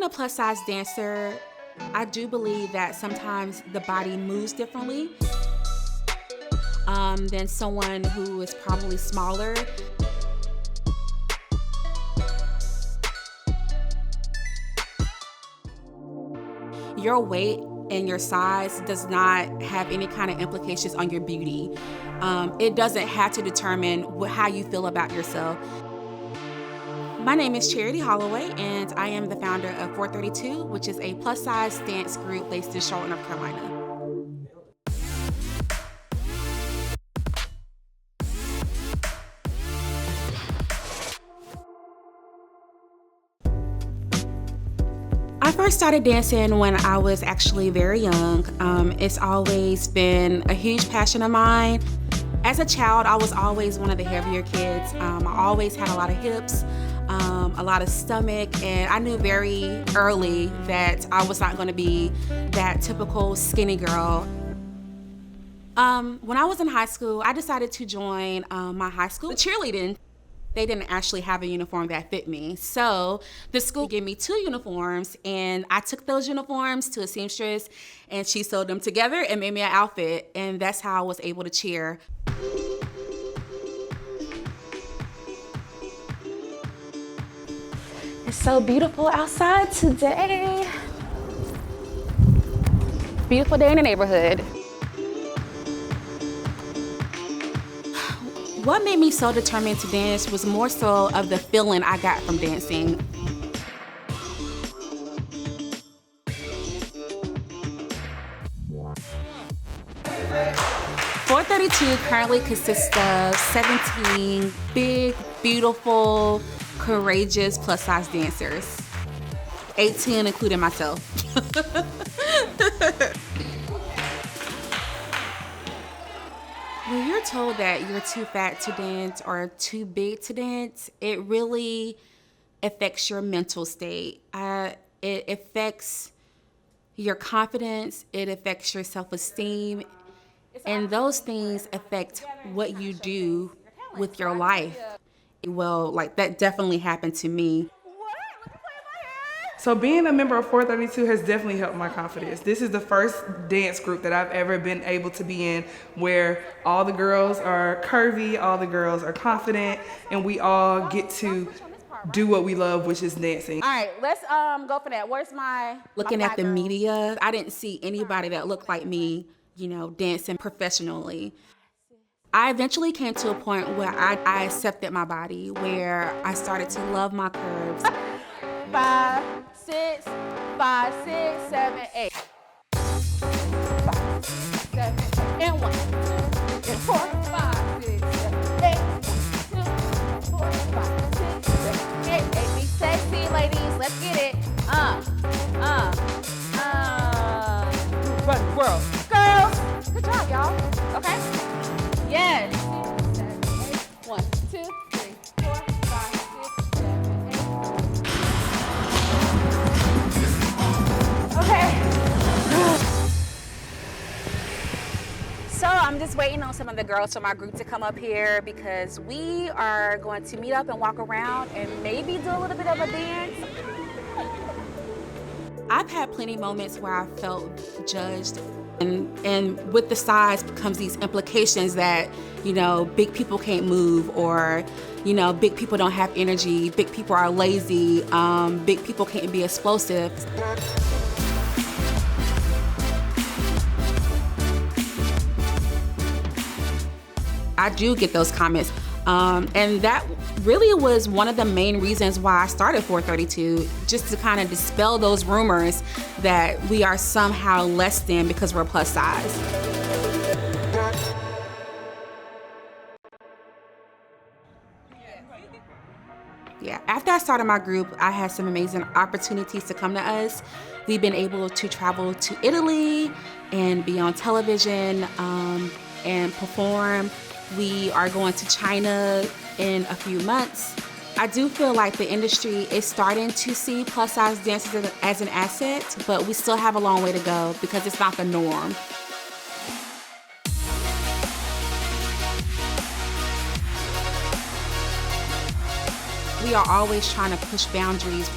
Being a plus size dancer, I do believe that sometimes the body moves differently than someone who is probably smaller. Your weight and your size does not have any kind of implications on your beauty. It doesn't have to determine how you feel about yourself. My name is Charity Holloway, and I am the founder of 432, which is a plus size dance group based in Charlotte, North Carolina. I first started dancing when I was actually very young. It's always been a huge passion of mine. As a child, I was always one of the heavier kids. I always had a lot of hips, a lot of stomach, and I knew very early that I was not going to be that typical skinny girl. When I was in high school, I decided to join my high school cheerleading. They didn't actually have a uniform that fit me. So the school gave me 2 uniforms, and I took those uniforms to a seamstress, and she sewed them together and made me an outfit, and that's how I was able to cheer. It's so beautiful outside today. Beautiful day in the neighborhood. What made me so determined to dance was more so of the feeling I got from dancing. .432 currently consists of 17 big, beautiful, courageous plus-size dancers. 18 including myself. When you're told that you're too fat to dance or too big to dance, it really affects your mental state. It affects your confidence, it affects your self-esteem, and those things affect what you do with your life. Well, like that definitely happened to me. So being a member of 432 has definitely helped my confidence. This is the first dance group that I've ever been able to be in where all the girls are curvy, all the girls are confident, and we all get to do what we love, which is dancing. All right, let's go for that. Where's my Looking at the media, I didn't see anybody that looked like me, you know, dancing professionally. I eventually came to a point where I accepted my body, where I started to love my curves. 5, 6, 5, 6, 7, 8. 5, 7, and 1, 2, and 4, 5, 6, 7, 8. 1, 2, 4, 5, 6, 7, 8. 8. Be sexy, ladies. Let's get it. Run, world. Girls. Good job, y'all. Okay? Yes. 1, 2, 3, 4, 5, 6, 7, 8. Okay. So I'm just waiting on some of the girls from our group to come up here because we are going to meet up and walk around and maybe do a little bit of a dance. I've had plenty of moments where I felt judged, and with the size becomes these implications that, you know, big people can't move, or, you know, big people don't have energy, big people are lazy, big people can't be explosive. I do get those comments, and that really was one of the main reasons why I started 432, just to kind of dispel those rumors that we are somehow less than because we're plus size. Yeah, after I started my group, I had some amazing opportunities to come to us. We've been able to travel to Italy and be on television and perform. We are going to China in a few months. I do feel like the industry is starting to see plus size dancers as an asset, but we still have a long way to go because it's not the norm. We are always trying to push boundaries.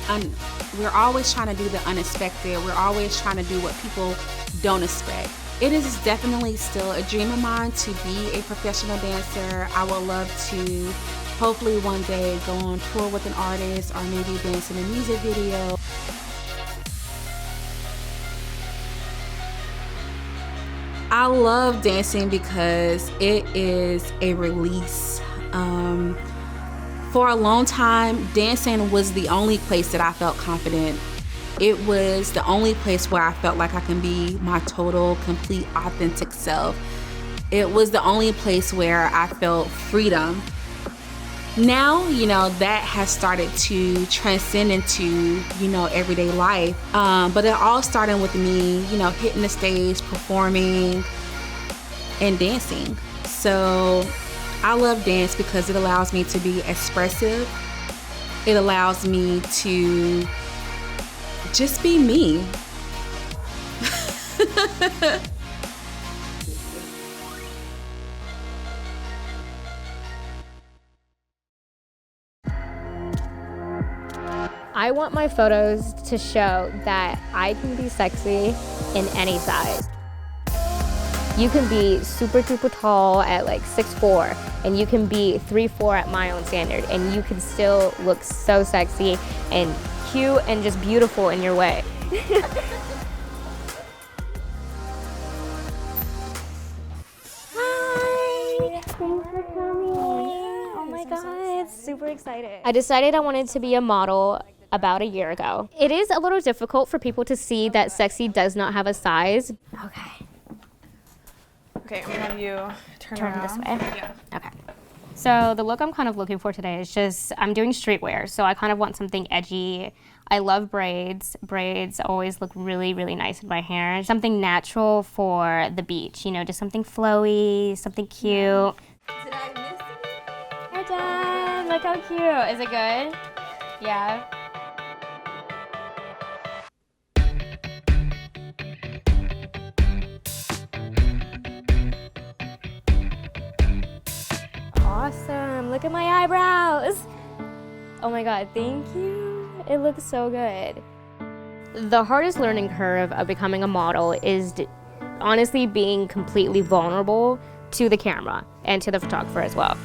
We're always trying to do the unexpected. We're always trying to do what people don't expect. It is definitely still a dream of mine to be a professional dancer. I would love to hopefully one day go on tour with an artist or maybe dance in a music video. I love dancing because it is a release. For a long time, dancing was the only place that I felt confident. It was the only place where I felt like I can be my total, complete, authentic self. It was the only place where I felt freedom. Now, that has started to transcend into, everyday life. But it all started with me, hitting the stage, performing, and dancing. So I love dance because it allows me to be expressive. It allows me to just be me. I want my photos to show that I can be sexy in any size. You can be super duper tall at like 6'4", and you can be 3'4" at my own standard, and you can still look so sexy and cute and just beautiful in your way. Hi! Thanks for coming. Oh my God, super excited. I decided I wanted to be a model about a year ago. It is a little difficult for people to see that sexy does not have a size. Okay. Okay, I'm gonna have you turn around. This way? Yeah. Okay. So the look I'm kind of looking for today is just, I'm doing streetwear, so I kind of want something edgy. I love braids. Braids always look really, really nice in my hair. Something natural for the beach, just something flowy, something cute. Did I miss it? Hi, Dad. Look how cute. Is it good? Yeah. Awesome, look at my eyebrows. Oh my God, thank you. It looks so good. The hardest learning curve of becoming a model is honestly being completely vulnerable to the camera and to the photographer as well.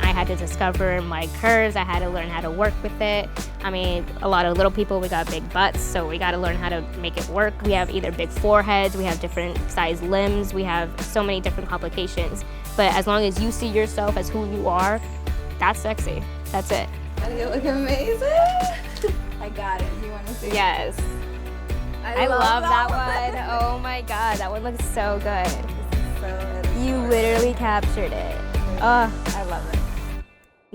I had to discover my curves. I had to learn how to work with it. I mean, a lot of little people, we got big butts, so we got to learn how to make it work. We have either big foreheads, we have different size limbs, we have so many different complications. But as long as you see yourself as who you are, that's sexy. That's it. You look amazing. I got it. You want to see? Yes. I love that one. Oh my God, that one looks so good. You literally captured it. Oh, I love it.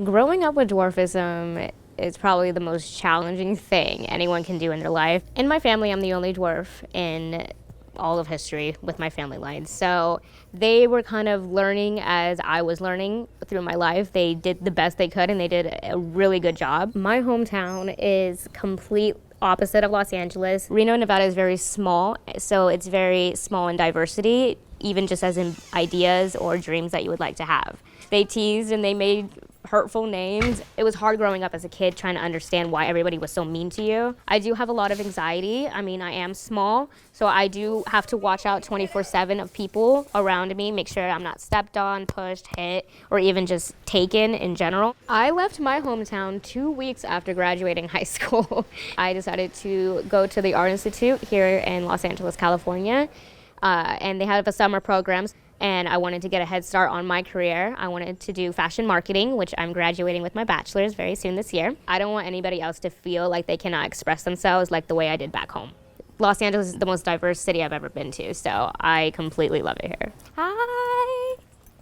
growing up with dwarfism is probably the most challenging thing anyone can do in their life. In my family, I'm the only dwarf in all of history with my family line. So they were kind of learning as I was learning through my life. They did the best they could and they did a really good job. My hometown is complete opposite of Los Angeles. Reno, Nevada is very small, so it's very small in diversity, even just as in ideas or dreams that you would like to have. They teased and they made hurtful names. It was hard growing up as a kid trying to understand why everybody was so mean to you. I do have a lot of anxiety. I mean, I am small, so I do have to watch out 24/7 of people around me, make sure I'm not stepped on, pushed, hit, or even just taken in general. I left my hometown 2 weeks after graduating high school. I decided to go to the Art Institute here in Los Angeles, California, and they have a summer program. And I wanted to get a head start on my career. I wanted to do fashion marketing, which I'm graduating with my bachelor's very soon this year. I don't want anybody else to feel like they cannot express themselves like the way I did back home. Los Angeles is the most diverse city I've ever been to, so I completely love it here. Hi!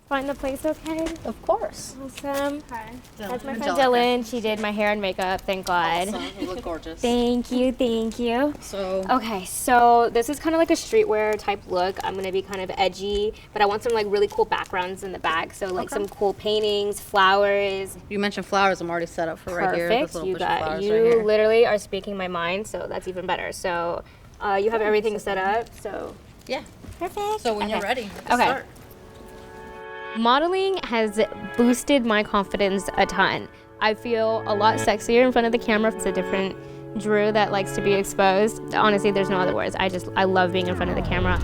Find the place okay? Of course. Awesome. Hi. That's my friend Dylan. She did my hair and makeup, thank God. Awesome. You look gorgeous. Thank you, thank you. So, Okay, so this is kind of like a streetwear type look. I'm gonna be kind of edgy, but I want some like really cool backgrounds in the back. So like some cool paintings, flowers. you mentioned flowers. I'm already set up for right here. This Perfect. little You bush of got flowers you right here. literally are speaking my mind, so that's even better. So you have everything set up. So Yeah. perfect. So when you're Okay. ready, let's Okay. start. Modeling has boosted my confidence a ton. I feel a lot sexier in front of the camera. It's a different Dru that likes to be exposed. Honestly, there's no other words. I love being in front of the camera.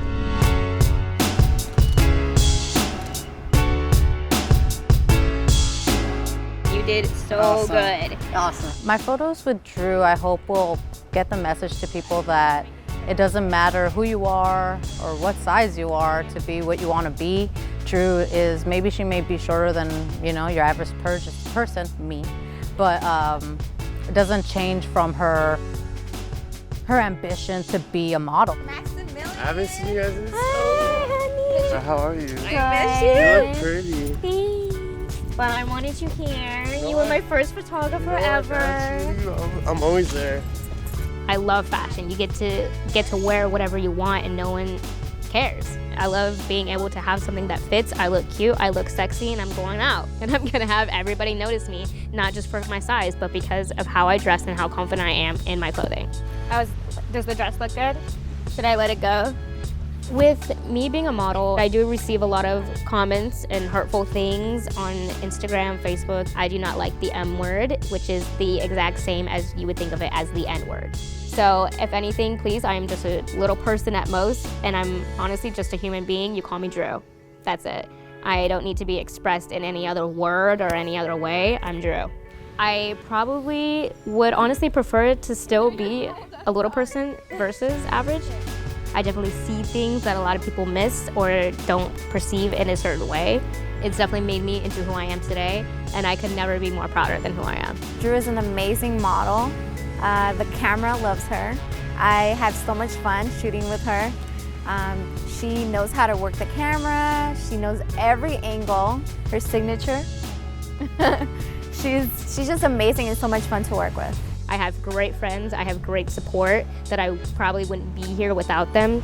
You did so good. Awesome. My photos with Dru, I hope will get the message to people that it doesn't matter who you are or what size you are to be what you want to be. Dru is, maybe she may be shorter than, you know, your average person, me, but it doesn't change from her ambition to be a model. I haven't seen you guys in so long. How are you? I You look pretty. Thanks. But I wanted you here. You were my first photographer ever. I'm always there. I love fashion. You get to wear whatever you want and no one cares. I love being able to have something that fits. I look cute, I look sexy, and I'm going out. And I'm gonna have everybody notice me, not just for my size, but because of how I dress and how confident I am in my clothing. Does the dress look good? Should I let it go? With me being a model, I do receive a lot of comments and hurtful things on Instagram, Facebook. I do not like the M word, which is the exact same as you would think of it as the N word. So if anything, please, I am just a little person at most, and I'm honestly just a human being. You call me Dru. That's it. I don't need to be expressed in any other word or any other way. I'm Dru. I probably would honestly prefer to still be a little person versus average. I definitely see things that a lot of people miss or don't perceive in a certain way. It's definitely made me into who I am today, and I could never be more prouder than who I am. Dru is an amazing model. The camera loves her. I had so much fun shooting with her. She knows how to work the camera. She knows every angle, her signature. She's just amazing and so much fun to work with. I have great friends, I have great support that I probably wouldn't be here without them.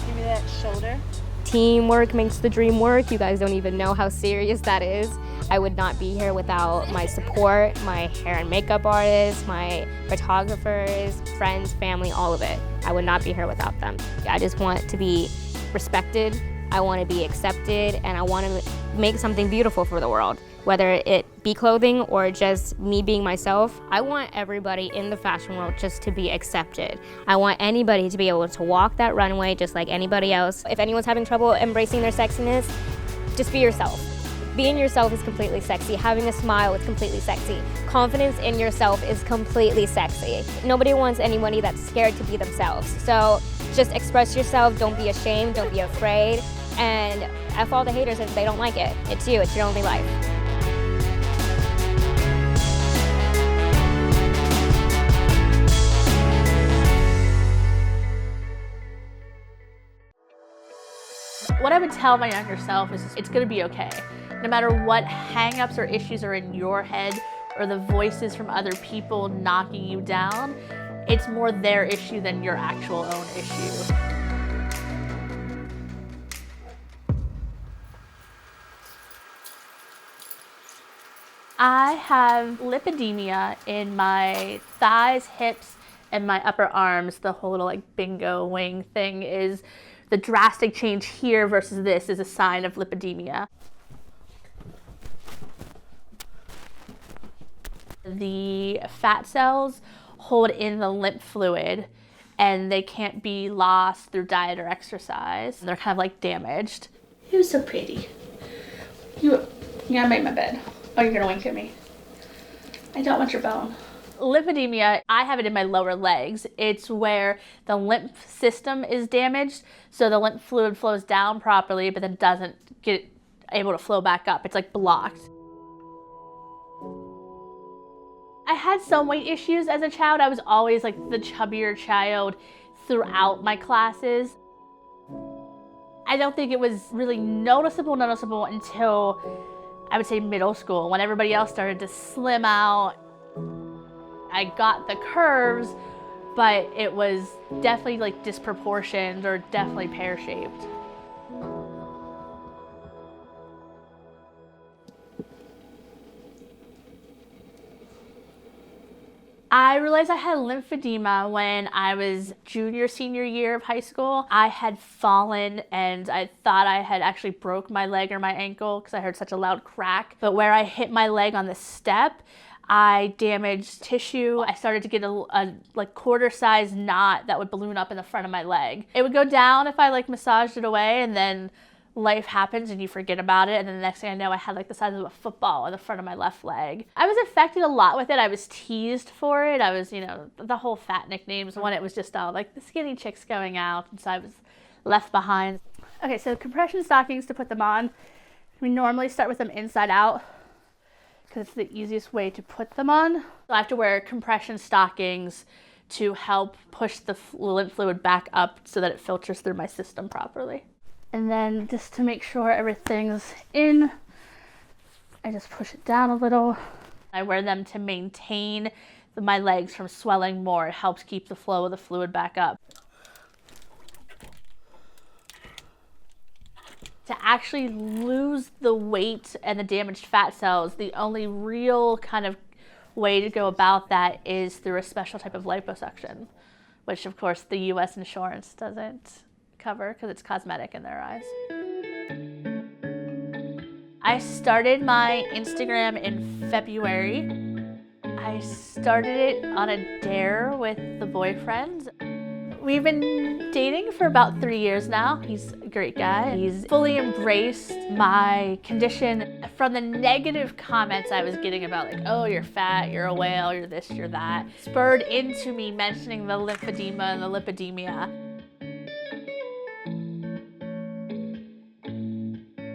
Give me that shoulder. Teamwork makes the dream work. You guys don't even know how serious that is. I would not be here without my support, my hair and makeup artists, my photographers, friends, family, all of it. I would not be here without them. I just want to be respected, I want to be accepted, and I want to make something beautiful for the world. Whether it be clothing or just me being myself, I want everybody in the fashion world just to be accepted. I want anybody to be able to walk that runway just like anybody else. If anyone's having trouble embracing their sexiness, just be yourself. Being yourself is completely sexy. Having a smile is completely sexy. Confidence in yourself is completely sexy. Nobody wants anybody that's scared to be themselves. So just express yourself, don't be ashamed, don't be afraid, and F all the haters if they don't like it. It's you, it's your only life. What I would tell my younger self is it's gonna be okay. No matter what hang-ups or issues are in your head or the voices from other people knocking you down, it's more their issue than your actual own issue. I have lipedema in my thighs, hips, and my upper arms. The whole little like bingo wing thing is the drastic change here versus this is a sign of lipedema. The fat cells hold in the lymph fluid and they can't be lost through diet or exercise. They're kind of like damaged. You're so pretty. You gotta make my bed. Oh, you're gonna wink at me. I don't want your bone. Lymphedema, I have it in my lower legs. It's where the lymph system is damaged, so the lymph fluid flows down properly, but then doesn't get able to flow back up. It's like blocked. I had some weight issues as a child. I was always like the chubbier child throughout my classes. I don't think it was really noticeable until I would say middle school, when everybody else started to slim out. I got the curves, but it was definitely like disproportioned or definitely pear-shaped. I realized I had lymphedema when I was senior year of high school. I had fallen and I thought I had actually broke my leg or my ankle because I heard such a loud crack. But where I hit my leg on the step, I damaged tissue. I started to get a like quarter-sized knot that would balloon up in the front of my leg. It would go down if I like massaged it away, and then life happens and you forget about it, and then the next thing I know, I had like the size of a football on the front of my left leg. I was affected a lot with it. I was teased for it. I was, you know, the whole fat nicknames. One, it was just all like the skinny chicks going out, and so I was left behind. Okay, so compression stockings, to put them on, we normally start with them inside out because it's the easiest way to put them on. So I have to wear compression stockings to help push the lymph fluid back up so that it filters through my system properly. And then just to make sure everything's in, I just push it down a little. I wear them to maintain my legs from swelling more. It helps keep the flow of the fluid back up. To actually lose the weight and the damaged fat cells, the only real kind of way to go about that is through a special type of liposuction, which of course the US insurance doesn't cover because it's cosmetic in their eyes. I started my Instagram in February. I started it on a dare with the boyfriend. We've been dating for about 3 years now. He's a great guy. He's fully embraced my condition. From the negative comments I was getting about like, oh, you're fat, you're a whale, you're this, you're that, spurred into me mentioning the lymphedema and the lipidemia.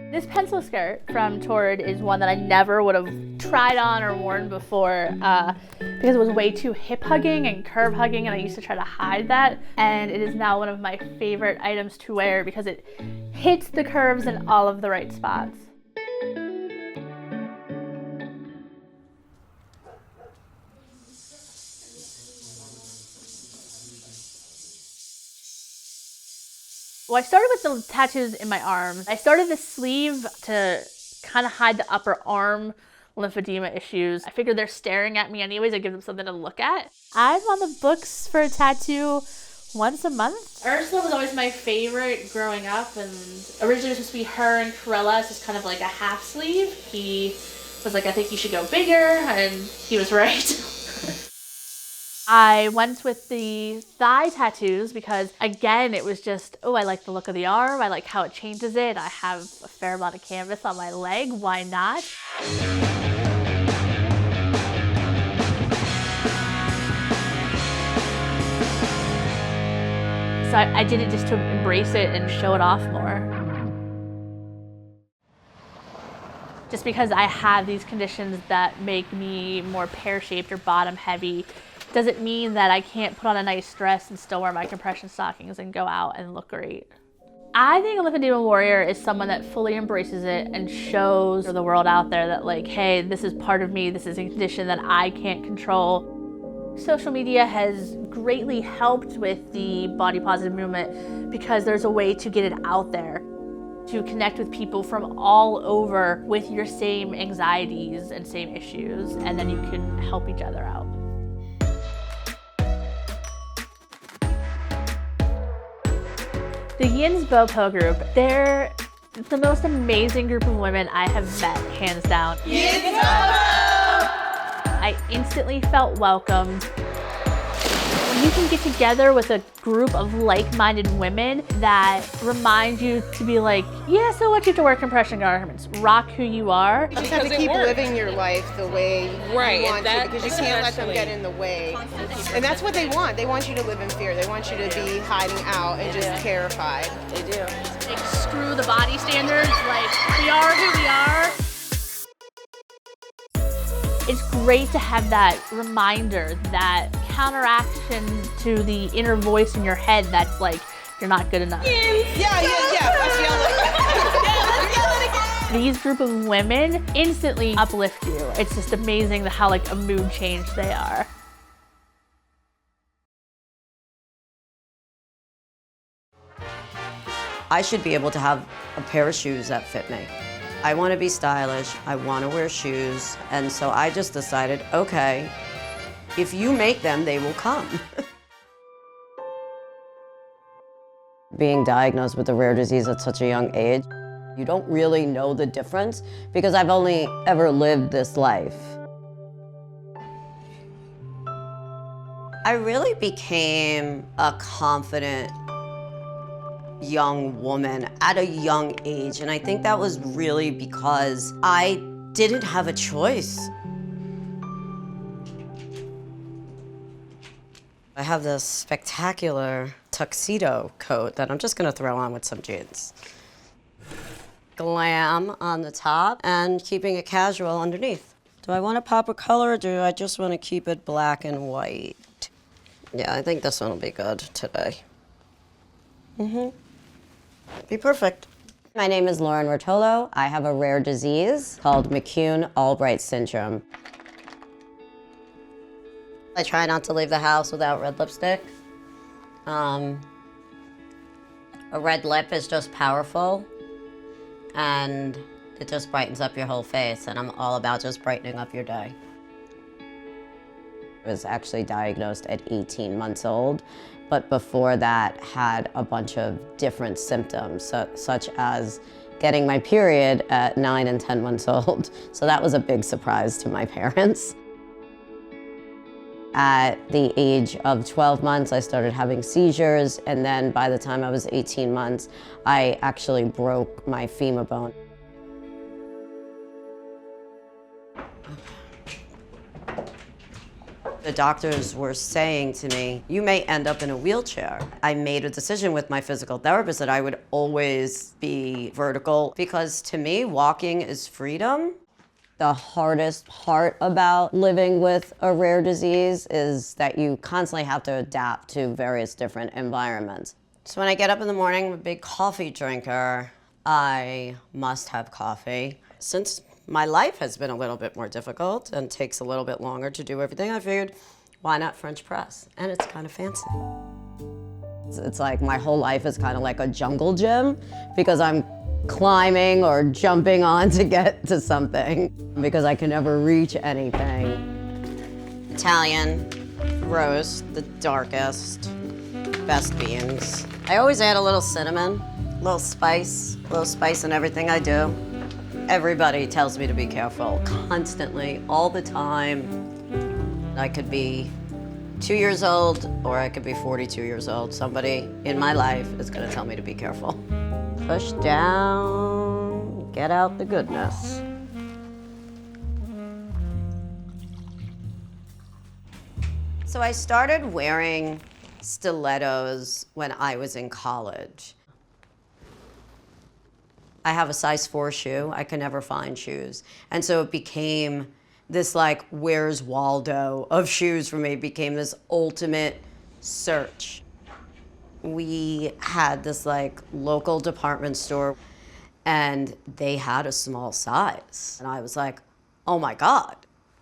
This pencil skirt from Torrid is one that I never would have tried on or worn before because it was way too hip hugging and curve hugging, and I used to try to hide that. And it is now one of my favorite items to wear because it hits the curves in all of the right spots. Well, I started with the tattoos in my arms. I started the sleeve to kind of hide the upper arm lymphedema issues. I figured they're staring at me anyways. I give them something to look at. I'm on the books for a tattoo once a month. Ursula was always my favorite growing up, and originally it was supposed to be her and Corella. It's just kind of like a half sleeve. He was like, I think you should go bigger, and he was right. I went with the thigh tattoos because, again, it was just, oh, I like the look of the arm. I like how it changes it. I have a fair amount of canvas on my leg. Why not? So I did it just to embrace it and show it off more. Just because I have these conditions that make me more pear-shaped or bottom-heavy doesn't mean that I can't put on a nice dress and still wear my compression stockings and go out and look great. I think a lymphedema warrior is someone that fully embraces it and shows the world out there that like, hey, this is part of me, this is a condition that I can't control. Social media has greatly helped with the body positive movement because there's a way to get it out there, to connect with people from all over with your same anxieties and same issues, and then you can help each other out. The Yin's Bopo group, they're the most amazing group of women I have met, hands down. Yin's Bopo! I instantly felt welcomed. When you can get together with a group of like-minded women that remind you to be like, yeah, so what, you have to wear compression garments, rock who you are. You just have to keep living your life the way you want to, because you can't let them get in the way. And that's what they want. They want you to live in fear. They want you to be hiding out and just terrified. They do. Like, screw the body standards, like, we are who we are. It's great to have that reminder, that counteraction to the inner voice in your head that's like, you're not good enough. Yeah. Let's yell it. Yeah, let's yell it again. These group of women instantly uplift you. It's just amazing how like a mood change they are. I should be able to have a pair of shoes that fit me. I want to be stylish, I want to wear shoes, and so I just decided, okay, if you make them, they will come. Being diagnosed with a rare disease at such a young age, you don't really know the difference because I've only ever lived this life. I really became a confident young woman at a young age, and I think that was really because I didn't have a choice. I have this spectacular tuxedo coat that I'm just gonna throw on with some jeans. Glam on the top and keeping it casual underneath. Do I want to pop a color or do I just want to keep it black and white? Yeah, I think this one will be good today. Be perfect. My name is Lauren Ruotolo. I have a rare disease called McCune-Albright syndrome. I try not to leave the house without red lipstick. A red lip is just powerful, and it just brightens up your whole face, and I'm all about just brightening up your day. I was actually diagnosed at 18 months old, but before that had a bunch of different symptoms, such as getting my period at 9 and 10 months old. So that was a big surprise to my parents. At the age of 12 months, I started having seizures, and then by the time I was 18 months, I actually broke my femur bone. The doctors were saying to me, you may end up in a wheelchair. I made a decision with my physical therapist that I would always be vertical because to me, walking is freedom. The hardest part about living with a rare disease is that you constantly have to adapt to various different environments. So when I get up in the morning, I'm a big coffee drinker. I must have coffee. Since my life has been a little bit more difficult and takes a little bit longer to do everything, I figured, why not French press? And it's kind of fancy. It's like my whole life is kind of like a jungle gym because I'm climbing or jumping on to get to something because I can never reach anything. Italian, roast, the darkest, best beans. I always add a little cinnamon, a little spice in everything I do. Everybody tells me to be careful, constantly, all the time. I could be 2 years old or I could be 42 years old. Somebody in my life is gonna tell me to be careful. Push down, get out the goodness. So I started wearing stilettos when I was in college. I have a size 4 shoe. I could never find shoes. And so it became this like, where's Waldo of shoes for me. It became this ultimate search. We had this like local department store and they had a small size. And I was like, oh my God,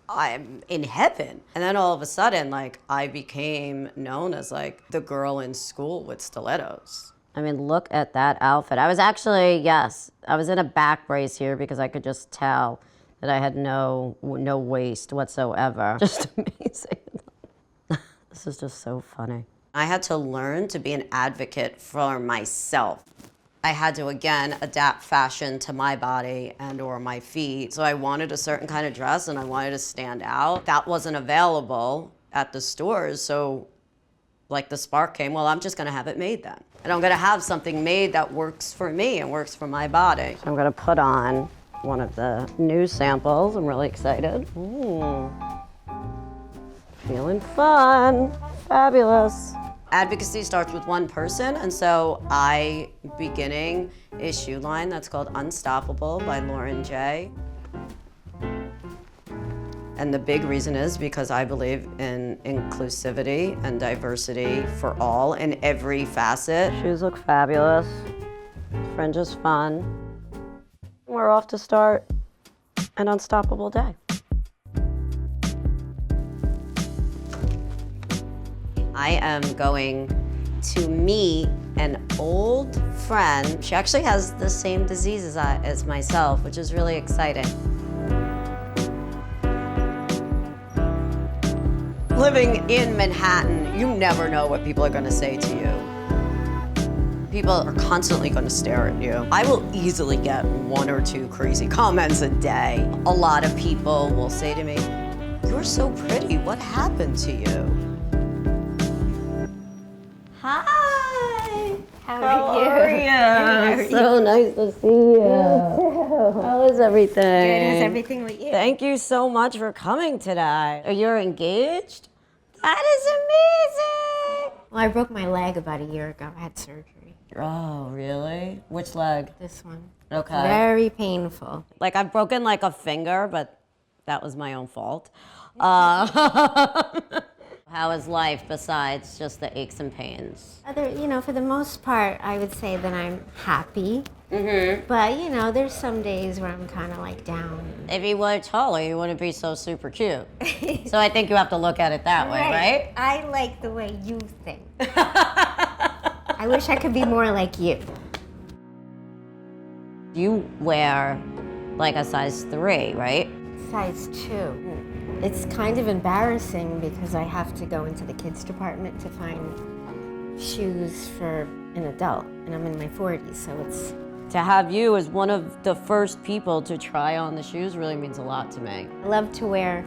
I'm in heaven. And then all of a sudden, like I became known as like the girl in school with stilettos. I mean, look at that outfit. I was actually, yes, I was in a back brace here because I could just tell that I had no waist whatsoever. Just amazing. This is just so funny. I had to learn to be an advocate for myself. I had to, again, adapt fashion to my body and or my feet. So I wanted a certain kind of dress and I wanted to stand out. That wasn't available at the stores, so like the spark came, well, I'm just gonna have it made then. And I'm gonna have something made that works for me and works for my body. So I'm gonna put on one of the new samples. I'm really excited. Ooh. Feeling fun, fabulous. Advocacy starts with one person, and so I beginning a shoe line that's called Unstoppable by Lauren J. And the big reason is because I believe in inclusivity and diversity for all in every facet. Shoes look fabulous. Fringe is fun. We're off to start an unstoppable day. I am going to meet an old friend. She actually has the same disease as myself, which is really exciting. Living in Manhattan, you never know what people are gonna say to you. People are constantly gonna stare at you. I will easily get 1 or 2 crazy comments a day. A lot of people will say to me, "You're so pretty, what happened to you?" Hi. How are you? So nice to see you. How is everything? Good. How's everything with you? Thank you so much for coming today. You're engaged? That is amazing. Well, I broke my leg about a year ago. I had surgery. Oh, really? Which leg? This one. Okay. Very painful. Like, I've broken like a finger, but that was my own fault. How is life besides just the aches and pains? For the most part, I would say that I'm happy. Mm-hmm. But, there's some days where I'm kind of like down. If you were taller, you wouldn't be so super cute. So I think you have to look at it that way, right? I like the way you think. I wish I could be more like you. You wear like a size 3, right? Size 2. It's kind of embarrassing because I have to go into the kids department to find shoes for an adult, and I'm in my 40s, so it's... To have you as one of the first people to try on the shoes really means a lot to me. I love to wear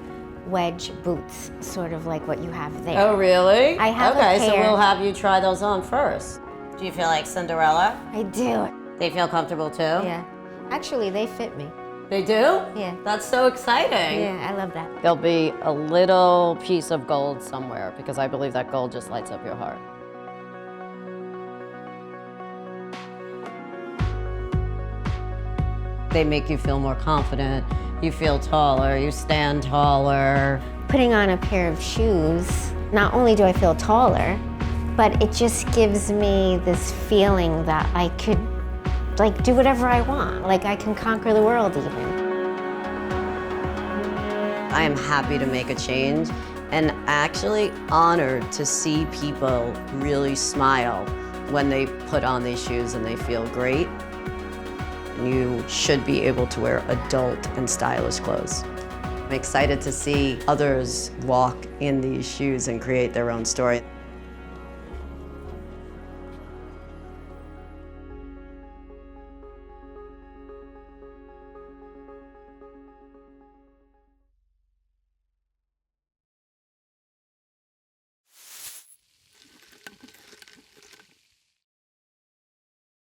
wedge boots, sort of like what you have there. Oh, really? I have a Okay, so pair. we'll have you try those on first. Do you feel like Cinderella? I do. They feel comfortable too? Yeah. Actually, they fit me. They do? Yeah. That's so exciting. Yeah, I love that. There'll be a little piece of gold somewhere because I believe that gold just lights up your heart. They make you feel more confident. You feel taller, you stand taller. Putting on a pair of shoes, not only do I feel taller, but it just gives me this feeling that I could do whatever I want. Like I can conquer the world even. I am happy to make a change and actually honored to see people really smile when they put on these shoes and they feel great. You should be able to wear adult and stylish clothes. I'm excited to see others walk in these shoes and create their own story.